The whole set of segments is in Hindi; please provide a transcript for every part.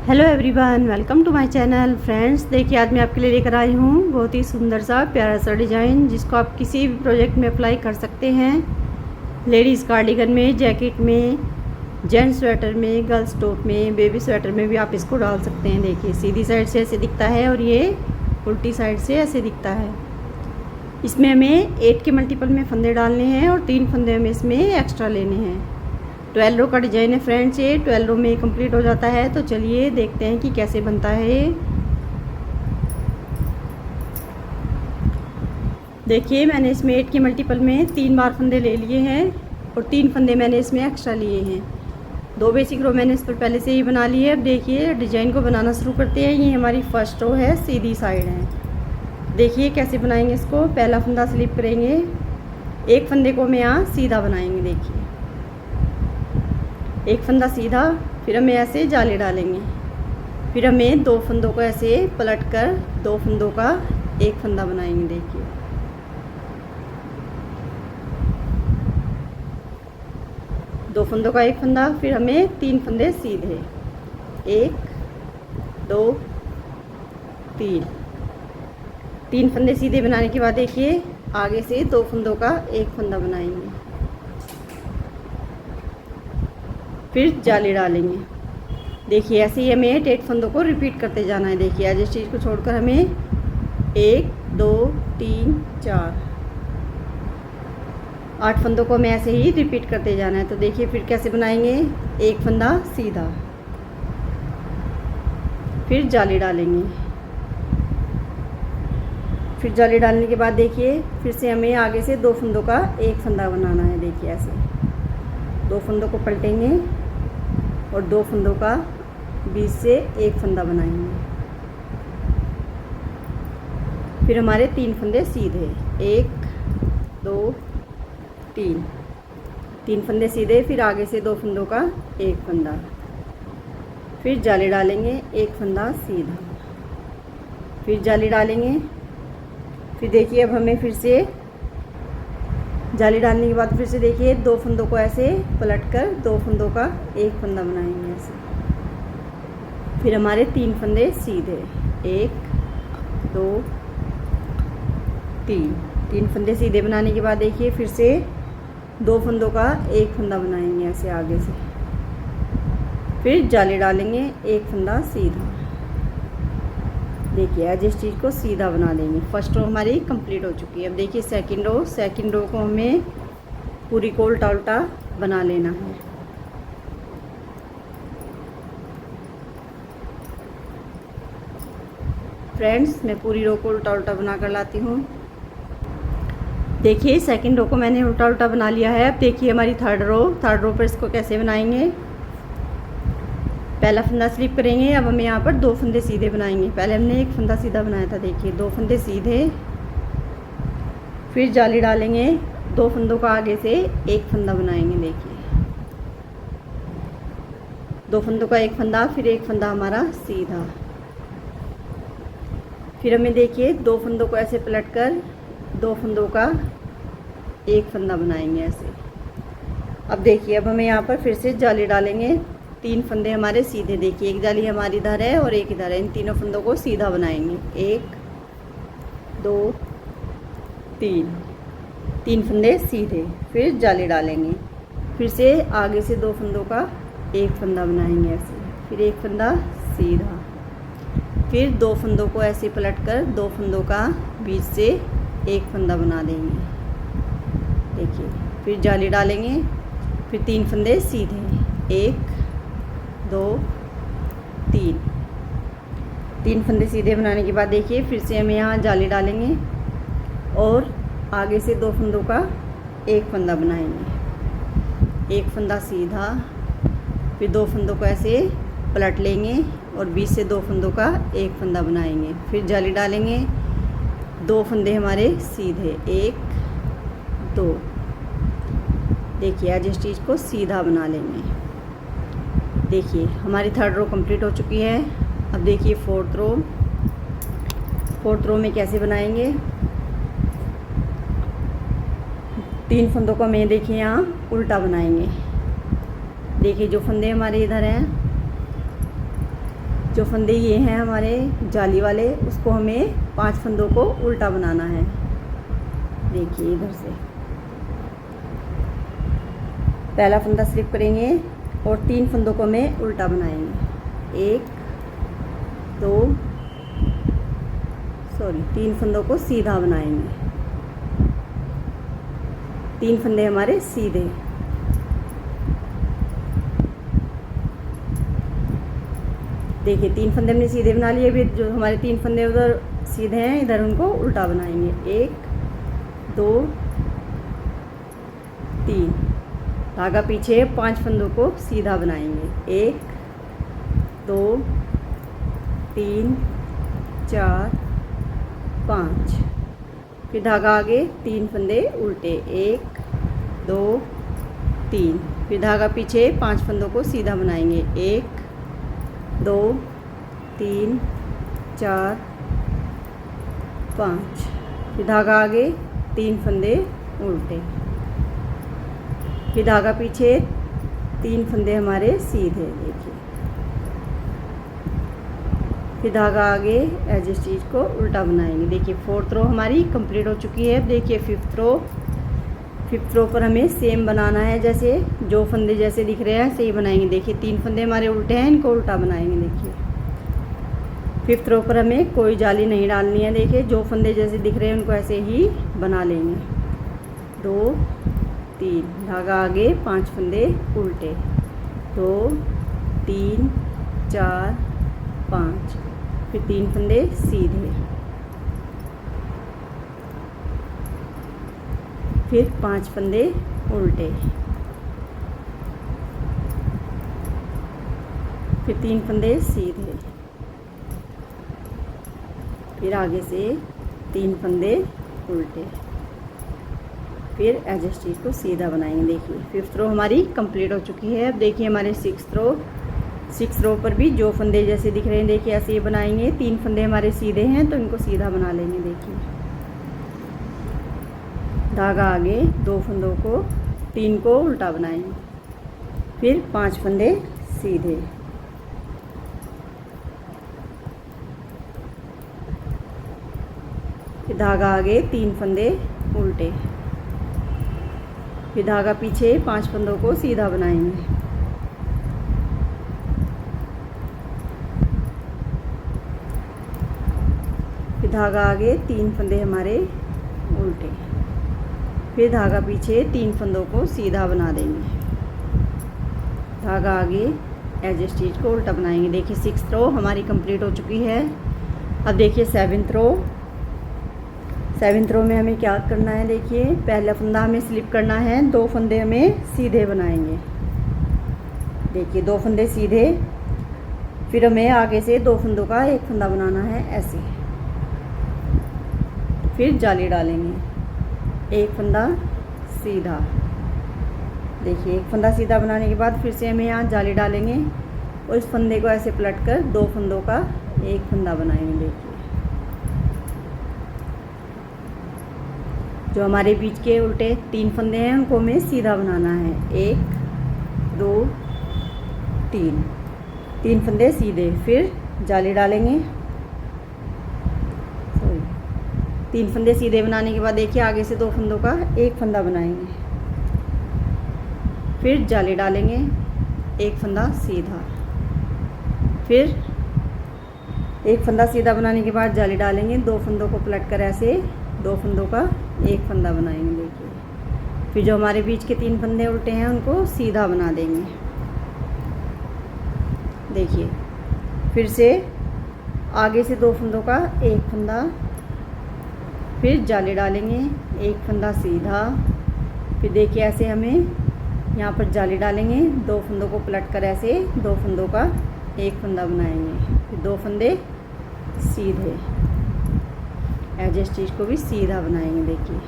Hello everyone, welcome to my channel. Friends, देखिए आज मैं आपके लिए लेकर आई हूँ बहुत ही सुंदर सा प्यारा सा डिज़ाइन जिसको आप किसी भी प्रोजेक्ट में अप्लाई कर सकते हैं। लेडीज़ कार्डिगन में, जैकेट में, जेंट्स स्वेटर में, गर्ल्स टॉप में, बेबी स्वेटर में भी आप इसको डाल सकते हैं। देखिए सीधी साइड से ऐसे दिखता है और ये उल्टी साइड से ऐसे दिखता है। इसमें हमें 8 के मल्टीपल में फंदे डालने हैं और 3 फंदे हमें इसमें एक्स्ट्रा लेने हैं। 12 रो का डिज़ाइन है फ्रेंड्स, ये 12 रो में कंप्लीट हो जाता है। तो चलिए देखते हैं कि कैसे बनता है ये। देखिए मैंने इसमें 8 के मल्टीपल में 3 बार फंदे ले लिए हैं और 3 फंदे मैंने इसमें एक्स्ट्रा लिए हैं। 2 बेसिक रो मैंने इस पर पहले से ही बना लिए। अब देखिए डिज़ाइन को बनाना शुरू करते हैं। ये हमारी फर्स्ट रो है, सीधी साइड है। देखिए कैसे बनाएंगे इसको। पहला फंदा स्लिप करेंगे, एक फंदे को हम यहाँ सीधा बनाएंगे। देखिए एक फंदा सीधा, फिर हमें ऐसे जाले डालेंगे। फिर हमें 2 फंदों को ऐसे पलट कर 2 फंदों का एक फंदा बनाएंगे। देखिए 2 फंदों का एक फंदा, फिर हमें 3 फंदे सीधे, 1 2 3 फंदे सीधे बनाने के बाद देखिए आगे से 2 फंदों का एक फंदा बनाएंगे, फिर जाली डालेंगे। देखिए ऐसे ही हमें 8 फंदों को रिपीट करते जाना है। देखिए आज इस चीज़ को छोड़कर हमें 1 2 3 4 8 फंदों को हमें ऐसे ही रिपीट करते जाना है। तो देखिए फिर कैसे बनाएंगे। एक फंदा सीधा, फिर जाली डालेंगे। फिर जाली डालने के बाद देखिए फिर से हमें आगे से 2 फंदों का एक फंदा बनाना है। देखिए ऐसे 2 फंदों को पलटेंगे और 2 फंदों का बीच से एक फंदा बनाएंगे। फिर हमारे 3 फंदे सीधे, 1 2 3 फंदे सीधे, फिर आगे से 2 फंदों का एक फंदा, फिर जाली डालेंगे, एक फंदा सीधा, फिर जाली डालेंगे। फिर देखिए अब हमें फिर से जाली डालने के बाद फिर से देखिए 2 फंदों को ऐसे पलटकर 2 फंदों का एक फंदा बनाएंगे ऐसे। फिर हमारे 3 फंदे सीधे, 1 2 3 फंदे सीधे बनाने के बाद देखिए फिर से 2 फंदों का एक फंदा बनाएंगे ऐसे आगे से। फिर जाली डालेंगे, एक फंदा सीधा। देखिए आज इस चीज़ को सीधा बना देंगे। फर्स्ट रो हमारी कंप्लीट हो चुकी है। अब देखिए सेकंड रो को हमें पूरी को उल्टा उल्टा बना लेना है। फ्रेंड्स मैं पूरी रो को उल्टा उल्टा बना कर लाती हूँ। देखिए सेकंड रो को मैंने उल्टा उल्टा बना लिया है। अब देखिए हमारी थर्ड रो पर इसको कैसे बनाएंगे। पहला फंदा स्लिप करेंगे। अब हम यहाँ पर 2 फंदे सीधे बनाएंगे। पहले हमने एक फंदा सीधा बनाया था। देखिए 2 फंदे सीधे, फिर जाली डालेंगे, 2 फंदों का आगे से एक फंदा बनाएंगे। देखिए 2 फंदों का एक फंदा, फिर एक फंदा हमारा सीधा। फिर हमें देखिए 2 फंदों को ऐसे पलटकर 2 फंदों का एक फंदा बनाएंगे ऐसे। अब देखिए अब हमें यहाँ पर फिर से जाली डालेंगे, 3 फंदे हमारे सीधे। देखिए एक जाली हमारी इधर है और एक इधर है। इन तीनों फंदों को सीधा बनाएंगे, 1 2 3 फंदे सीधे, फिर जाली डालेंगे। फिर से आगे से 2 फंदों का एक फंदा बनाएंगे ऐसे, फिर एक फंदा सीधा, फिर 2 फंदों को ऐसे पलटकर 2 फंदों का बीच से एक फंदा बना देंगे। देखिए फिर जाली डालेंगे, फिर 3 फंदे सीधे, 1 2 3 फंदे सीधे बनाने के बाद देखिए फिर से हम यहाँ जाली डालेंगे और आगे से 2 फंदों का एक फंदा बनाएंगे। एक फंदा सीधा, फिर 2 फंदों को ऐसे पलट लेंगे और बीच से 2 फंदों का एक फंदा बनाएंगे। फिर जाली डालेंगे, 2 फंदे हमारे सीधे, 1 2। देखिए आज इस चीज़ को सीधा बना लेंगे। देखिए हमारी थर्ड रो कंप्लीट हो चुकी है। अब देखिए फोर्थ रो में कैसे बनाएंगे। 3 फंदों को हमें देखिए यहाँ उल्टा बनाएंगे। देखिए जो फंदे हमारे इधर हैं जो फंदे ये हैं हमारे जाली वाले, उसको हमें 5 फंदों को उल्टा बनाना है। देखिए इधर से पहला फंदा स्लिप करेंगे और 3 फंदों को हमें उल्टा बनाएंगे। 3 फंदों को सीधा बनाएंगे। 3 फंदे हमारे सीधे। देखिए 3 फंदे हमने सीधे बना लिए। अभी जो हमारे 3 फंदे उधर सीधे हैं, इधर उनको उल्टा बनाएंगे। 1 2 3 धागा पीछे 5 फंदों को सीधा बनाएंगे। 1 2 3 4 5। फिर धागा आगे 3 फंदे उल्टे। 1 2 3। फिर धागा पीछे 5 फंदों को सीधा बनाएंगे। 1 2 3 4 5। फिर धागा आगे 3 फंदे उल्टे। फिर धागा पीछे 3 फंदे हमारे सीधे। देखिए फिर धागा आगे एज स्टिच को उल्टा बनाएंगे। देखिए 4th रो हमारी कंप्लीट हो चुकी है। देखिए 5th रो पर हमें सेम बनाना है, जैसे जो फंदे जैसे दिख रहे हैं ऐसे ही बनाएंगे। देखिए 3 फंदे हमारे उल्टे हैं, इनको उल्टा बनाएंगे। देखिए 5th रो पर हमें कोई जाली नहीं डालनी है। देखिए जो फंदे जैसे दिख रहे हैं उनको ऐसे ही बना लेंगे। 2 3 धागा आगे 5 फंदे उल्टे। 2 3 4 5। फिर 3 फंदे सीधे। फिर 5 फंदे उल्टे। फिर 3 फंदे सीधे। फिर आगे से 3 फंदे उल्टे। फिर एज स्टिच को सीधा बनाएंगे। देखिए 5th रो हमारी कंप्लीट हो चुकी है। अब देखिए हमारे 6th रो पर भी जो फंदे जैसे दिख रहे हैं, देखिए ऐसे ही बनाएंगे। 3 फंदे हमारे सीधे हैं तो इनको सीधा बना लेंगे। देखिए धागा आगे 2 फंदों को 3 को उल्टा बनाएंगे। फिर 5 फंदे सीधे। फिर धागा आगे 3 फंदे उल्टे। फिर धागा पीछे 5 फंदों को सीधा बनाएंगे। फिर धागा आगे 3 फंदे हमारे उल्टे। फिर धागा पीछे 3 फंदों को सीधा बना देंगे। धागा आगे एज स्टिच को उल्टा बनाएंगे। देखिए 6th रो हमारी कंप्लीट हो चुकी है। अब देखिए 7th रो में हमें क्या करना है। देखिए पहला फंदा हमें स्लिप करना है, 2 फंदे हमें सीधे बनाएंगे। देखिए 2 फंदे सीधे। फिर हमें आगे से 2 फंदों का एक फंदा बनाना है ऐसे। फिर जाली डालेंगे। 1 फंदा सीधा। देखिए 1 फंदा सीधा बनाने के बाद फिर से हमें यहाँ जाली डालेंगे और इस फंदे को ऐसे पलट कर 2 फंदों का एक फंदा बनाएंगे। देखिए जो हमारे बीच के उल्टे 3 फंदे हैं उनको हमें सीधा बनाना है। 1 2 3 फंदे सीधे। फिर जाली डालेंगे। 3 फंदे सीधे बनाने के बाद देखिए आगे से 2 फंदों का एक फंदा बनाएंगे। फिर जाली डालेंगे। 1 फंदा सीधा। फिर 1 फंदा सीधा बनाने के बाद जाली डालेंगे। 2 फंदों को पलट कर ऐसे 2 फंदों का एक फंदा बनाएंगे। देखिए फिर जो हमारे बीच के 3 फंदे उल्टे हैं उनको सीधा बना देंगे। देखिए फिर से आगे से 2 फंदों का एक फंदा। फिर जाली डालेंगे। 1 फंदा सीधा। फिर देखिए ऐसे हमें यहाँ पर जाली डालेंगे। 2 फंदों को पलट कर ऐसे 2 फंदों का एक फंदा बनाएंगे। फिर 2 फंदे सीधे। एज स्टिच को भी सीधा बनाएंगे। देखिए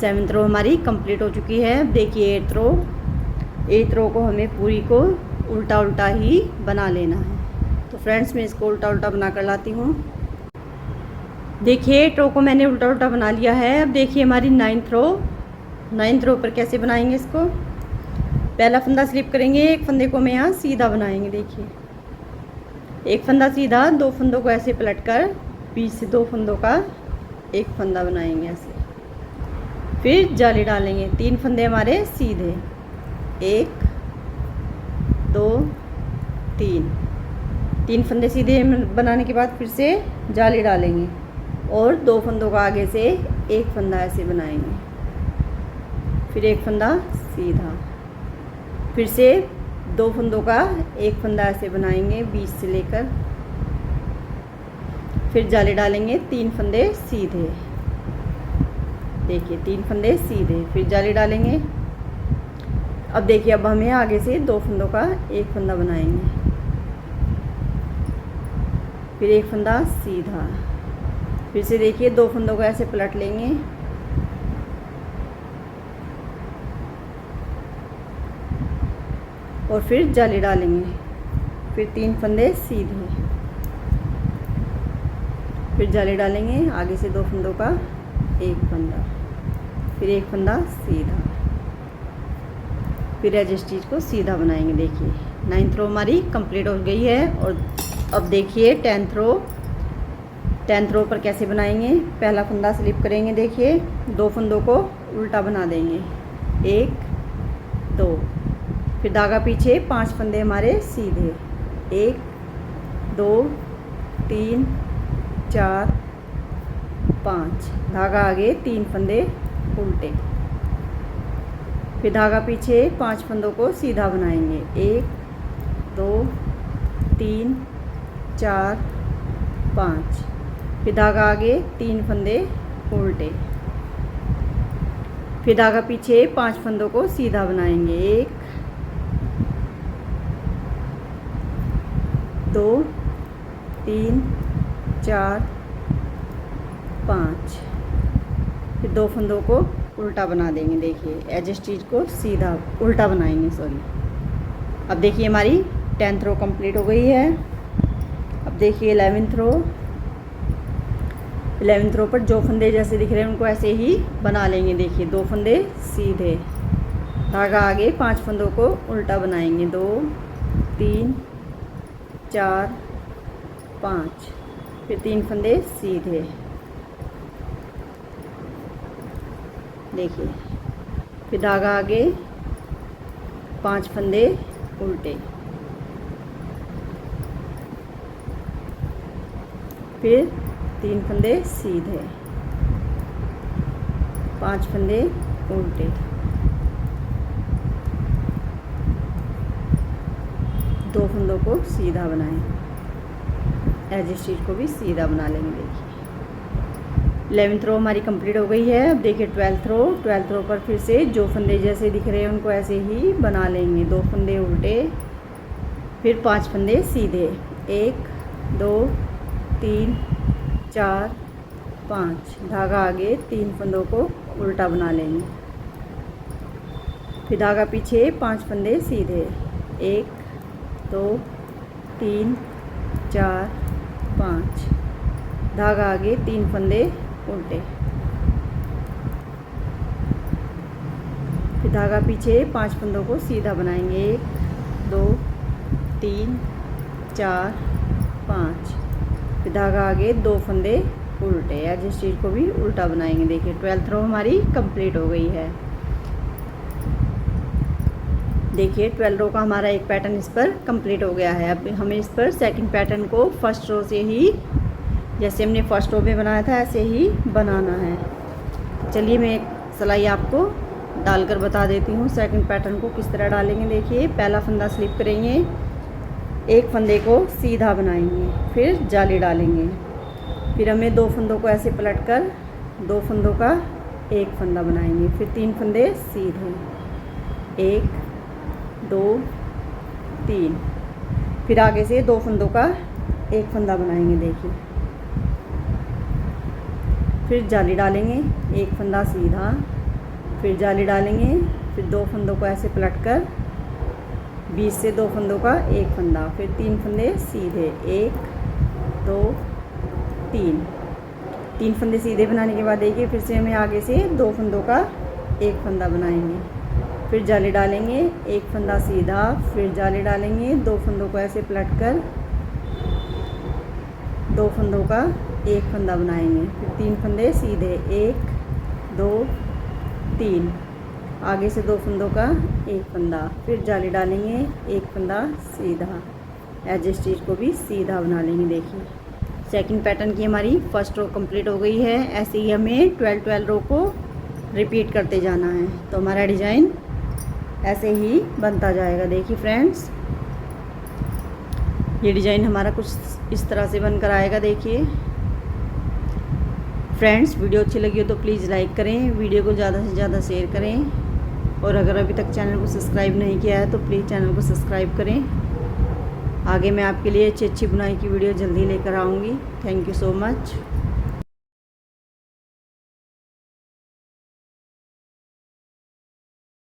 7th रो हमारी कंप्लीट हो चुकी है। अब देखिए 8th रो को हमें पूरी को उल्टा उल्टा ही बना लेना है। तो फ्रेंड्स मैं इसको उल्टा उल्टा बना कर लाती हूँ। देखिए 8 रो को मैंने उल्टा उल्टा बना लिया है। अब देखिए हमारी 9th रो पर कैसे बनाएंगे इसको। पहला फंदा स्लिप करेंगे, 1 फंदे को मैं यहाँ सीधा बनाएंगे। देखिए एक फंदा सीधा, दो फंदों को ऐसे पलटकर बीच से दो फंदों का एक फंदा बनाएंगे ऐसे। फिर जाली डालेंगे, 3 फंदे हमारे सीधे, 1 2 3 फंदे सीधे बनाने के बाद फिर से जाली डालेंगे और 2 फंदों का आगे से एक फंदा ऐसे बनाएंगे, फिर एक फंदा सीधा, फिर से 2 फंदों का एक फंदा ऐसे बनाएंगे बीच से लेकर, फिर जाली डालेंगे, 3 फंदे सीधे, देखिए 3 फंदे सीधे, फिर जाली डालेंगे। अब देखिए अब हमें आगे से 2 फंदों का एक फंदा बनाएंगे, फिर एक फंदा सीधा, फिर से देखिए 2 फंदों को ऐसे पलट लेंगे और फिर जाली डालेंगे, फिर 3 फंदे सीधे, फिर जाली डालेंगे, आगे से 2 फंदों का एक फंदा, फिर एक फंदा सीधा, फिर एज स्टिच को सीधा बनाएंगे। देखिए 9th रो हमारी कंप्लीट हो गई है। और अब देखिए 10th रो पर कैसे बनाएंगे। पहला फंदा स्लिप करेंगे, देखिए 2 फंदों को उल्टा बना देंगे, 1 2, फिर धागा पीछे 5 फंदे हमारे सीधे, 1 2 3 4 5, धागा आगे 3 फंदे उल्टे, फिर धागा पीछे 5 फंदों को सीधा बनाएंगे, 1 2 3 4 5, फिर धागा आगे 3 फंदे उल्टे, फिर धागा पीछे 5 फंदों को सीधा बनाएंगे, 1 2 3 4 5, फिर 2 फंदों को उल्टा बना देंगे। देखिए एज स्टिच को सीधा उल्टा बनाएंगे, सॉरी। अब देखिए हमारी 10th रो कंप्लीट हो गई है। अब देखिए 11th रो पर जो फंदे जैसे दिख रहे हैं उनको ऐसे ही बना लेंगे। देखिए 2 फंदे सीधे, धागा आगे 5 फंदों को उल्टा बनाएंगे, 2 3 4 5, फिर 3 फंदे सीधे, देखिए फिर धागा आगे 5 फंदे उल्टे, फिर 3 फंदे सीधे, 5 फंदे उल्टे, 2 फंदों को सीधा बनाएं, एज स्टिच को भी सीधा बना लेंगे। देखिए 11th रो हमारी कंप्लीट हो गई है। अब देखिए 12th रो पर फिर से जो फंदे जैसे दिख रहे हैं उनको ऐसे ही बना लेंगे, 2 फंदे उल्टे, फिर 5 फंदे सीधे, 1 2 3 4 5, धागा आगे 3 फंदों को उल्टा बना लेंगे, फिर धागा पीछे 5 फंदे सीधे, 1 2 3 4 5, धागा आगे 3 फंदे उल्टे, फिर धागा पीछे 5 फंदों को सीधा बनाएंगे, 1 2 3 4 5, फिर धागा आगे 2 फंदे उल्टे, एज स्टिच को भी उल्टा बनाएंगे। देखिए 12th रो हमारी कंप्लीट हो गई है। देखिए 12 रो का हमारा एक पैटर्न इस पर कंप्लीट हो गया है। अब हमें इस पर सेकंड पैटर्न को फर्स्ट रो से ही, जैसे हमने फर्स्ट रो में बनाया था ऐसे ही बनाना है। चलिए मैं एक सिलाई आपको डालकर बता देती हूँ सेकंड पैटर्न को किस तरह डालेंगे। देखिए पहला फंदा स्लिप करेंगे, एक फंदे को सीधा बनाएंगे, फिर जाली डालेंगे, फिर हमें 2 फंदों को ऐसे पलटकर 2 फंदों का एक फंदा बनाएंगे, फिर 3 फंदे सीधे, 1 2 3, फिर आगे से 2 फंदों का एक फंदा बनाएंगे। देखिए फिर जाली डालेंगे, एक फंदा सीधा, फिर जाली डालेंगे, फिर 2 फंदों को ऐसे पलटकर बीच से 2 फंदों का एक फंदा, फिर 3 फंदे सीधे, 1 2 3 फंदे सीधे बनाने के बाद देखिए फिर से हमें आगे से 2 फंदों का एक फंदा बनाएंगे, फिर जाली डालेंगे, एक फंदा सीधा, फिर जाली डालेंगे, 2 फंदों को ऐसे पलटकर 2 फंदों का एक फंदा बनाएंगे, फिर 3 फंदे सीधे, 1 2 3, आगे से 2 फंदों का एक फंदा, फिर जाली डालेंगे, एक फंदा सीधा, एज स्टिच को भी सीधा बना लेंगे। देखिए चेकिंग पैटर्न की हमारी फर्स्ट रो कंप्लीट हो गई है। ऐसे ही हमें 12 रो को रिपीट करते जाना है, तो हमारा डिज़ाइन ऐसे ही बनता जाएगा। देखिए फ्रेंड्स, ये डिज़ाइन हमारा कुछ इस तरह से बनकर आएगा। देखिए फ्रेंड्स, वीडियो अच्छी लगी हो तो प्लीज़ लाइक करें, वीडियो को ज़्यादा से ज़्यादा शेयर करें, और अगर अभी तक चैनल को सब्सक्राइब नहीं किया है तो प्लीज़ चैनल को सब्सक्राइब करें। आगे मैं आपके लिए अच्छी अच्छी बुनाई की वीडियो जल्दी लेकर आऊँगी। Thank you so much.